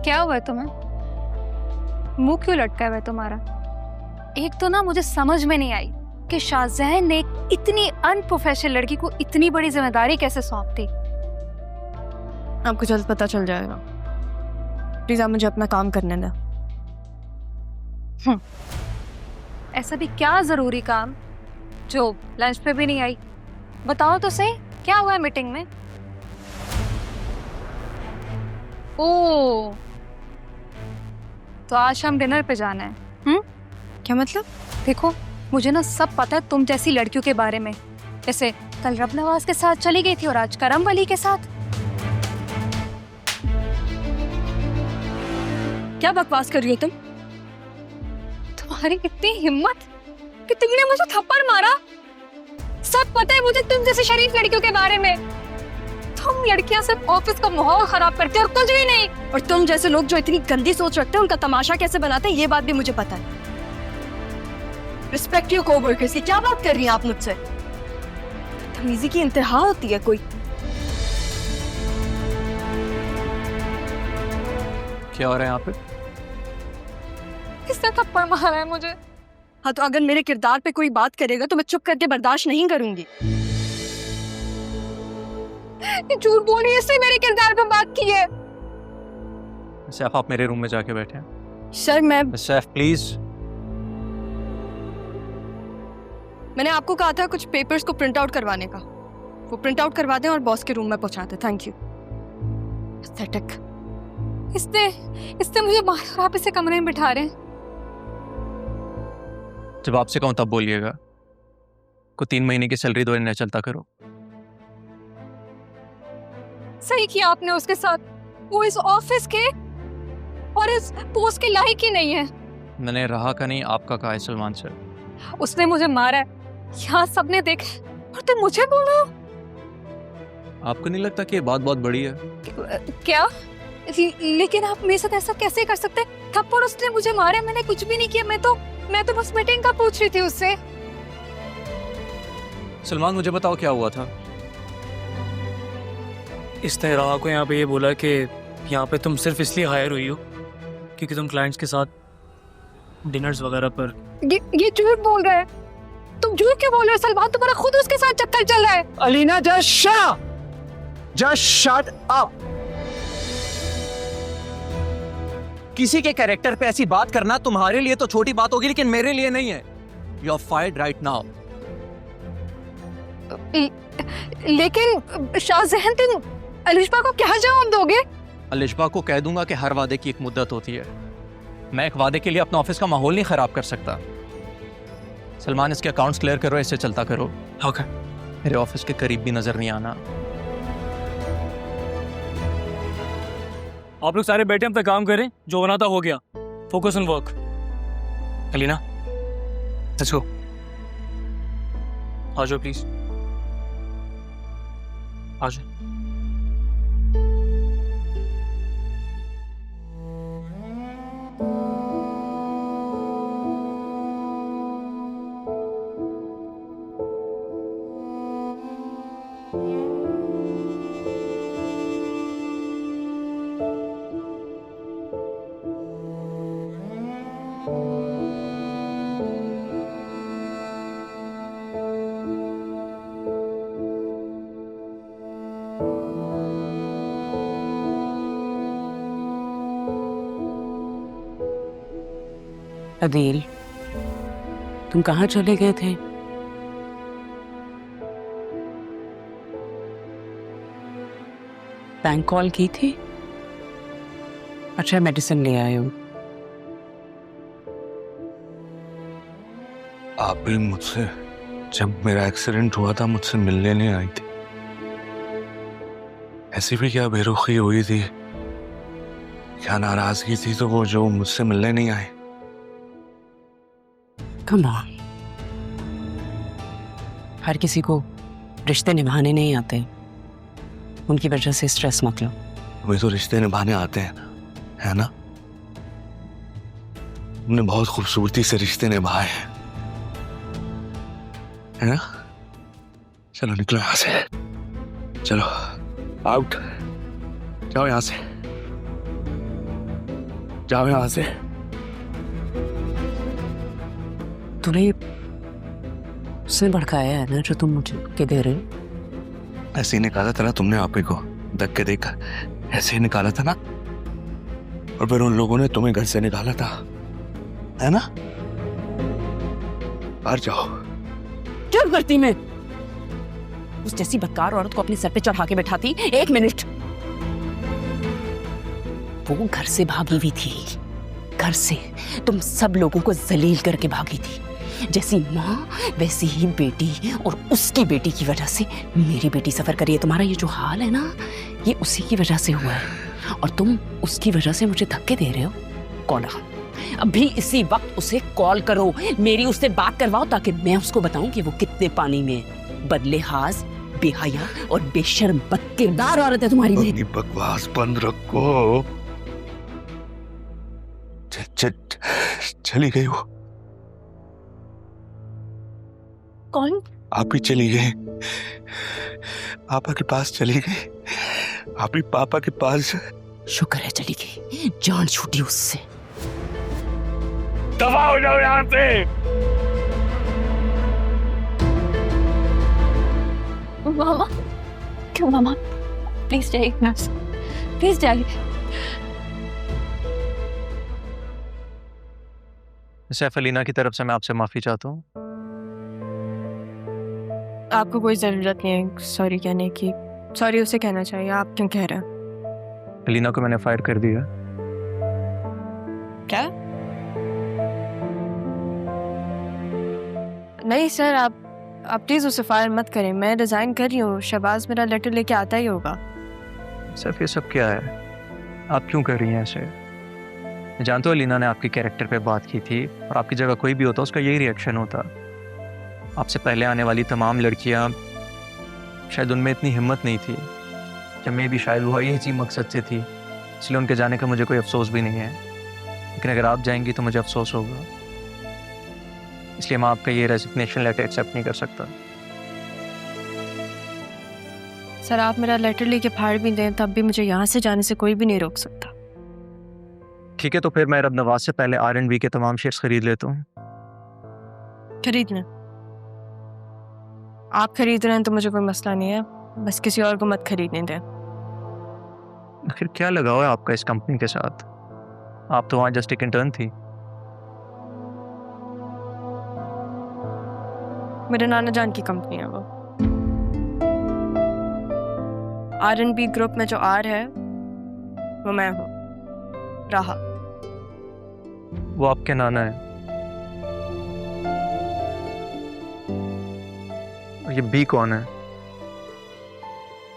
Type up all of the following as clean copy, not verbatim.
क्या हुआ है तुम्हें? मुंह क्यों लटका हुआ है तुम्हारा? एक तो ना मुझे समझ में नहीं आई कि शाहजहान ने इतनी अनप्रोफेशनल लड़की को इतनी बड़ी जिम्मेदारी कैसे सौंप दी। आपको जल्द पता चल जाएगा। प्लीज आप मुझे अपना काम करने दें। ऐसा भी क्या जरूरी काम जो लंच पे भी नहीं आई? बताओ तो सही, क्या हुआ है मीटिंग में? ओ, तो आज हम डिनर पे जाना है। क्या मतलब? देखो, मुझे ना सब पता है तुम जैसी लड़कियों के बारे में। जैसे कल रब नवाज के साथ चली गई थी और आज करम वली के साथ। क्या बकवास कर रही हो तुम? तुम्हारी इतनी हिम्मत कि तुमने मुझे थप्पड़ मारा। सब पता है मुझे तुम जैसी शरीफ लड़कियों के बारे में। तुम लड़कियां सिर्फ ऑफिस का माहौल खराब करती हो और कुछ भी नहीं। और तुम जैसे लोग जो इतनी गंदी सोच रखते हैं उनका तमाशा कैसे बनाते हैं ये बात भी मुझे पता है। रिस्पेक्ट योर कोवर्कर्स की क्या बात कर रही हैं आप मुझसे? तमीजी की इंतहा होती है कोई? क्या हो रहा है यहाँ पे? किसने थप्पड़ मारा है मुझे? हाँ, तो अगर मेरे किरदार पे कोई बात करेगा तो मैं चुप करके बर्दाश्त नहीं करूंगी। ये झूठ बोल रही है, इसने मेरे किरदार पे बात की है। सैफ, आप मेरे रूम में जाके बैठे हैं। Sir Saif please. मैंने आपको कहा था कुछ पेपर्स को प्रिंट आउट करवाने का। वो प्रिंट आउट करवा दें और बॉस के रूम में पहुंचा दें। Thank you. पैथेटिक। इसने मुझे मार और आप इसे कमरे में बिठा रहे हैं। जब आपसे कहूं तब बोलिएगा। को 3 महीने की सैलरी दो, इन्हें चलता करो। सही किया आपने उसके साथ। वो इस ऑफिस के और इस पोस्ट के लायक ही नहीं है। मैंने रहा का नहीं, आपका कहा है सलमान सर। उसने मुझे मारा है, यहाँ सबने देखा, और तुम मुझे बोल रहे हो? आपको नहीं लगता कि ये बात बहुत बड़ी है? क्या? लेकिन आप मेरे साथ ऐसा कैसे कर सकते? थप्पड़ उसने मुझे मारे, मैंने कुछ भी नहीं किया। मैं तो बस मीटिंग का पूछ रही थी उससे। सलमान, मुझे बताओ क्या हुआ था? इसने राह को यहाँ पे ये बोला कि यहाँ पे तुम सिर्फ इसलिए हायर हुई हो क्योंकि तुम क्लाइंट्स के साथ डिनर्स वगैरह पर। ये झूठ बोल रहा है। तुम झूठ क्यों बोल रहे हो सलमान? तुम्हारा खुद उसके साथ चक्कर चल रहा है। Alina, just shut up। किसी के कैरेक्टर पे ऐसी बात करना तुम्हारे लिए तो छोटी बात होगी, लेकिन मेरे लिए नहीं है। You are fired right now। लेकिन शाहजहान, तुम अलिशबा को क्या जवाब दोगे? अलिशबा को कह दूंगा कि हर वादे की एक मुद्दत होती है। मैं एक वादे के लिए अपना ऑफिस का माहौल नहीं खराब कर सकता। सलमान, इसके अकाउंट्स क्लियर करो, इससे चलता करो। ओके। मेरे ऑफिस के करीब भी नजर नहीं आना। आप लोग सारे बैठे हम पे काम करें, जो बना था हो गया। Focus on work. Alina, let's go. आ जाओ प्लीज, आ जाओ। अदील, तुम कहाँ चले गए थे? बैंक कॉल की थी? अच्छा, मेडिसिन ले आए हो? आप भी मुझसे जब मेरा एक्सीडेंट हुआ था मुझसे मिलने नहीं आई थी। ऐसी भी क्या बेरुखी हुई थी, क्या नाराजगी थी तो वो जो मुझसे मिलने नहीं आए। कम ऑन, हर किसी को रिश्ते निभाने नहीं आते। उनकी वजह से स्ट्रेस मत लो। तुम्हें तो रिश्ते निभाने आते हैं, है ना? तुमने बहुत खूबसूरती से रिश्ते निभाए हैं, है ना? चलो निकलो यहाँ से, चलो आउट, जाओ यहाँ से। जाओ यहाँ से। तूने उसने भड़काया है ना जो तुम मुझे के दे रहे हो? ऐसे ही निकाला था ना तुमने आप ही को, धक्के देकर ऐसे ही निकाला था ना, और फिर उन लोगों ने तुम्हें घर से निकाला था, है ना? बाहर जाओ। क्यों करती मैं? उस जैसी बदकार औरत को अपने सर पे चढ़ा के बैठाती। 1 मिनट। वो घर से भागी हुई थी, घर से तुम सब लोगों को जलील करके भागी थी। जैसी माँ वैसी ही बेटी, और उसकी बेटी की वजह से मेरी बेटी सफर करी है। तुम्हारा ये जो हाल है ना, ये उसी की वजह से हुआ है, और तुम उसकी वजह से मुझे धक्के दे रहे हो। कौन है? अभी इसी वक्त उसे कॉल करो, मेरी उससे बात करवाओ, ताकि मैं उसको बताऊं कि वो कितने पानी में है। बदलेहाज, बेहया और बेशर्म बदकिरदार औरत है तुम्हारी अपनी बकवास बंद रखो। चली गई वो। कौन? आप ही चली गई, पापा के पास चली गई, आप ही पापा के पास। शुक्र है चली गई, जान छूटी उससे। दफा हो जाओ यहाँ से। मामा, क्यों मामा? प्लीज जाइए, प्लीज जाइए। सैफ अलीना की तरफ से मैं आपसे माफ़ी चाहता हूँ। आपको कोई ज़रूरत नहीं है सॉरी कहने की। सॉरी उसे कहना चाहिए, आप क्यों कह रहे हैं? अलीना को मैंने फायर कर दिया। क्या? नहीं सर, आप प्लीज़ उसे फायर मत करें। मैं रिज़ाइन कर रही हूँ, शहबाज मेरा लेटर लेके आता ही होगा। सैफ ये सब क्या है? आप क्यों कर रही हैं ऐसे? मैं जानता हूँ अलीना ने आपके कैरेक्टर पे बात की थी, और आपकी जगह कोई भी होता उसका यही रिएक्शन होता। आपसे पहले आने वाली तमाम लड़कियां, शायद उनमें इतनी हिम्मत नहीं थी, जब मैं भी शायद वो यही चीज़ मकसद से थी, इसलिए उनके जाने का मुझे कोई अफसोस भी नहीं है। लेकिन अगर आप जाएंगी तो मुझे अफसोस होगा, इसलिए मैं आपका ये रेजिग्नेशन लेटर एक्सेप्ट नहीं कर सकता। सर आप मेरा लेटर लेके फाड़ भी दें तब भी मुझे यहाँ से जाने से कोई भी नहीं रोक सकता। ठीक है, तो फिर मैं रब नवाज से पहले R&B के तमाम शेयर्स खरीद लेता हूँ। खरीद लें, आप खरीद रहे हैं तो मुझे कोई मसला नहीं है, बस किसी और को मत खरीदने दें। फिर क्या लगाव है आपका इस कंपनी के साथ? आप तो वहाँ जस्ट एक इंटर्न थी। मेरे नाना जान की कंपनी है वो। R&B ग्रुप में जो R है वो मैं हूँ, राहा। वो आपके नाना है, और ये बी कौन है?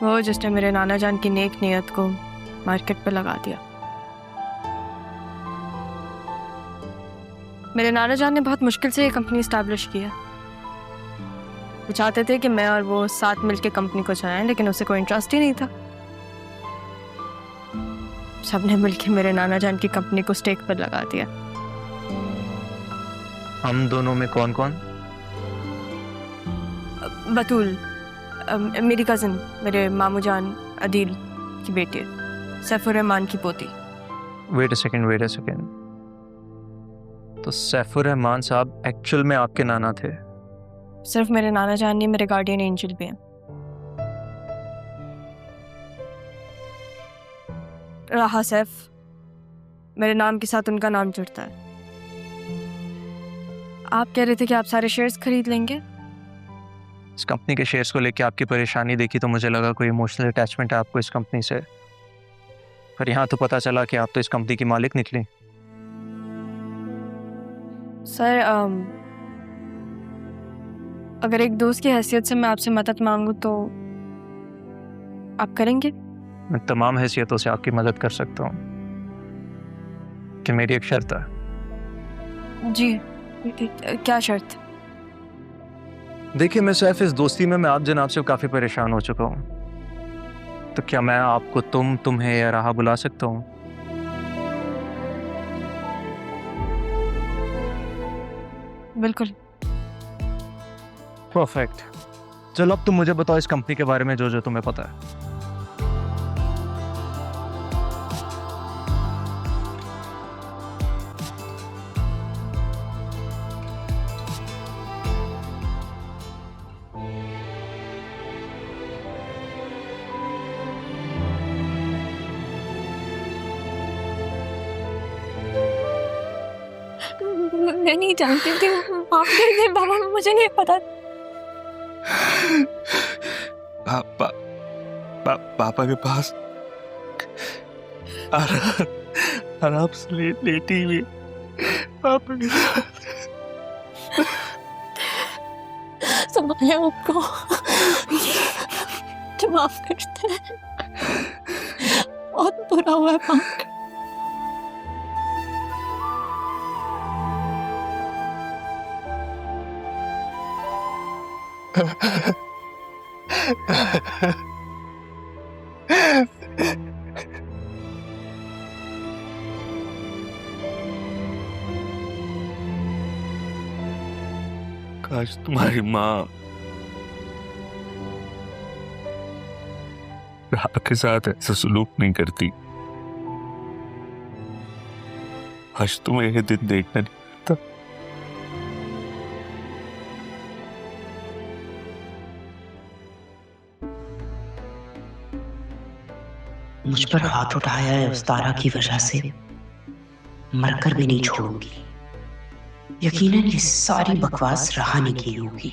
वो जिसने मेरे नाना जान की नेक नियत को मार्केट पे लगा दिया। मेरे नाना जान ने बहुत मुश्किल से ये कंपनी इस्टेब्लिश की है। वो चाहते थे कि मैं और वो साथ मिलकर कंपनी को चलाएं, लेकिन उसे कोई इंटरेस्ट ही नहीं था। सबने मिलकर मेरे नाना जान की कंपनी को स्टेक पर लगा दिया। हम दोनों में कौन कौन? बतूल मेरी कज़न, मेरे मामू जान अदील की बेटी, सैफुर रहमान की पोती। Wait a second. तो सैफुर रहमान साहब एक्चुअल में आपके नाना थे? सिर्फ मेरे नाना जान नहीं, मेरे गार्डियन एंजल भी हैं। राहा सैफ, मेरे नाम के साथ उनका नाम जुड़ता है। आप कह रहे थे कि आप सारे शेयर्स खरीद लेंगे। इस कंपनी के शेयर्स को लेके आपकी परेशानी देखी तो मुझे लगा कोई इमोशनल अटैचमेंट है आपको इस कंपनी से, पर यहाँ तो पता चला कि आप तो इस कंपनी की मालिक निकली। सर अगर एक दोस्त की हैसियत से मैं आपसे मदद मांगूं तो आप करेंगे? मैं तमाम हैसियतों से आपकी मदद कर सकता हूँ, कि मेरी एक शर्त है। जी, क्या शर्त? देखिए मैं सैफ, इस दोस्ती में मैं आप जनाब से काफ़ी परेशान हो चुका हूँ, तो क्या मैं आपको तुम्हें या राहा बुला सकता हूँ? बिल्कुल। परफेक्ट। चलो अब तुम मुझे बताओ इस कंपनी के बारे में जो जो तुम्हें पता है। मैं नहीं जानती थी, माफ कर दे बाबा, मुझे नहीं पता। पापा के पास आराम से लेटी हुई पापा के साथ संभाले आपको, जो माफ करते हैं, बहुत बुरा हुआ है माफ कर। काश तुम्हारी माँ राह के साथ ऐसा सलूक नहीं करती। आज तुम्हें यह दिन देखना नहीं था। मुझ पर हाथ उठाया है उस तारा की वजह से, मरकर भी नहीं छोड़ूंगी। यकीनन ये सारी बकवास राह ने की होगी।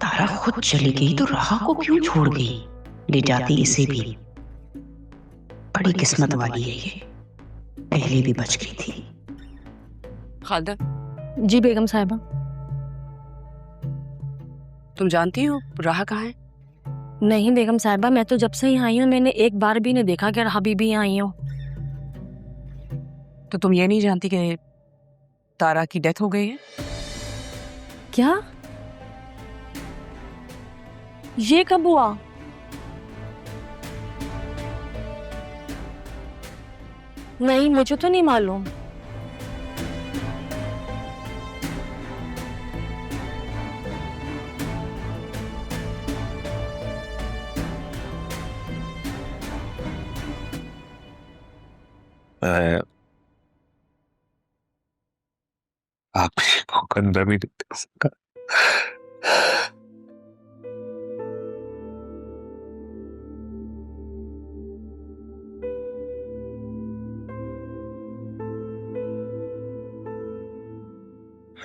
तारा खुद चली गई तो राह को क्यों छोड़ गई? ले जाती इसे भी। बड़ी किस्मत वाली है ये, पहले भी बच गई थी। खालदा, जी बेगम साहिबा। तुम जानती हो राह कहाँ है? नहीं बेगम साहिबा, मैं तो जब से ही आई हूँ मैंने एक बार भी नहीं देखा कि राह बीबी आई हो। तो तुम ये नहीं जानती कि तारा की डेथ हो गई है? क्या? ये कब हुआ? नहीं, मुझे तो नहीं मालूम। आपको कंधा भी नहीं दे सका।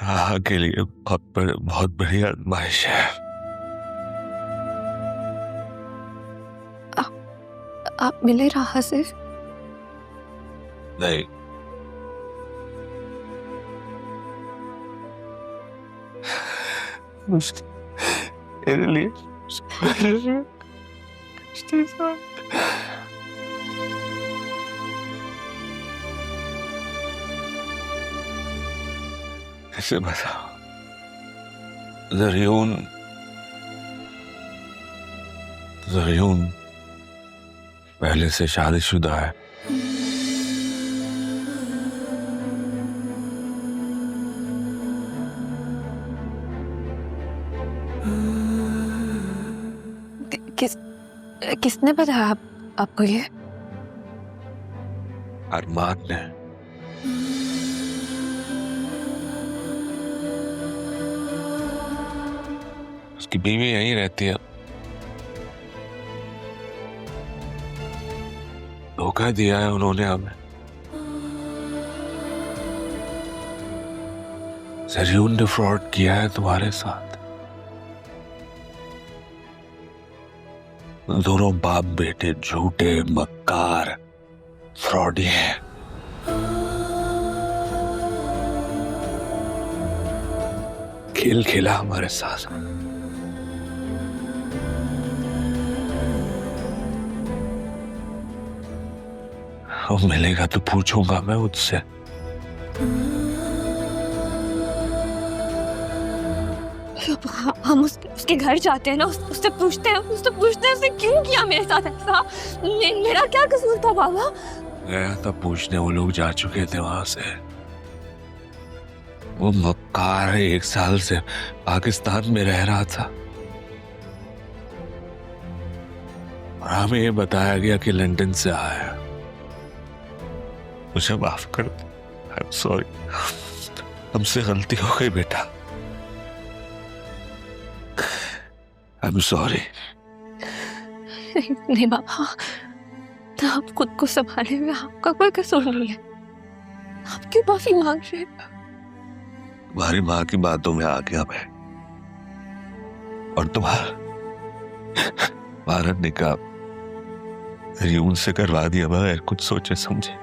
राह के लिए बहुत बड़ी आजमाइश है। आप मिले राह से? नहीं, मेरे लिए ऐसे बताओ, ज़रियून पहले से शादीशुदा है। किसने बताया आपको ये? अरमान ने। उसकी बीवी यहीं रहती है। धोखा दिया है उन्होंने हमें। ज़रियून ने फ्रॉड किया है तुम्हारे साथ। दोनों बाप बेटे झूठे मक्कार फ्रॉडी हैं। खेल खेला हमारे साथ। अब मिलेगा तो पूछूंगा मैं उससे। हम उसके घर जाते हैं ना, उससे पूछते हैं उसने क्यों किया मेरे साथ ऐसा। मेरा क्या कसूर था बाबा? गया तब पूछने, वो लोग जा चुके थे वहां से। वो मक्कार 1 साल से पाकिस्तान में रह रहा था और हमें ये बताया गया कि लंदन से आया। मुझे माफ कर दो। आई एम सॉरी, हमसे गलती हो गई बेटा। I am sorry. नहीं बाबा, आप खुद को संभाले हुए, आपका कोई कसूर नहीं है। आप क्यों माफी मांग रहे हैं? तुम्हारी माँ की बातों में आ गया मैं, और तुम्हारा निकाह यूं से करवा दिया बगैर कुछ सोचे समझे।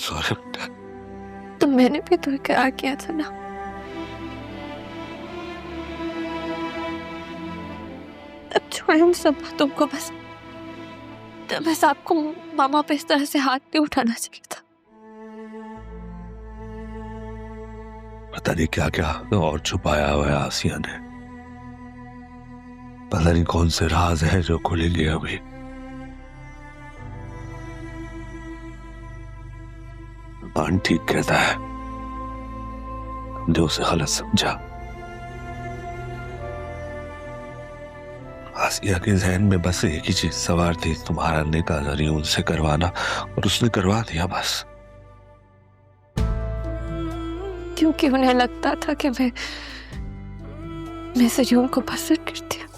सॉरी बेटा। तो मैंने भी तो इकरार किया था ना। अब छोड़े उन सब बातों को, बस आपको मामा पे इस तरह से हाथ नहीं उठाना चाहिए था। पता नहीं क्या क्या और छुपाया हुआ है आसिया ने। पता नहीं कौन से राज है जो खुलेंगे अभी। मान ठीक कहता है, हमने उसे गलत समझा। आसिया के जहन में बस एक ही चीज सवार थी, तुम्हारा निकाह ज़रिए उनसे करवाना, और उसने करवा दिया बस। क्योंकि उन्हें लगता था कि मैं सजून को पसंद करती हूँ।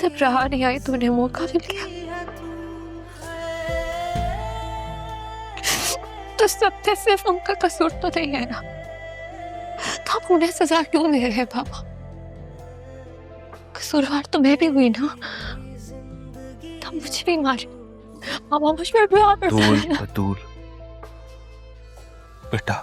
जब रहा नहीं आई तो उन्हें मौका मिल गया। तो सबसे सिर्फ उनका कसूर तो नहीं है ना, तो आप उन्हें सजा क्यों दे रहे हैं पापा? कसूरवार तो मैं भी हुई ना, तो मुझे भी मारे। पापा मुझ पर भी बतूल बेटा,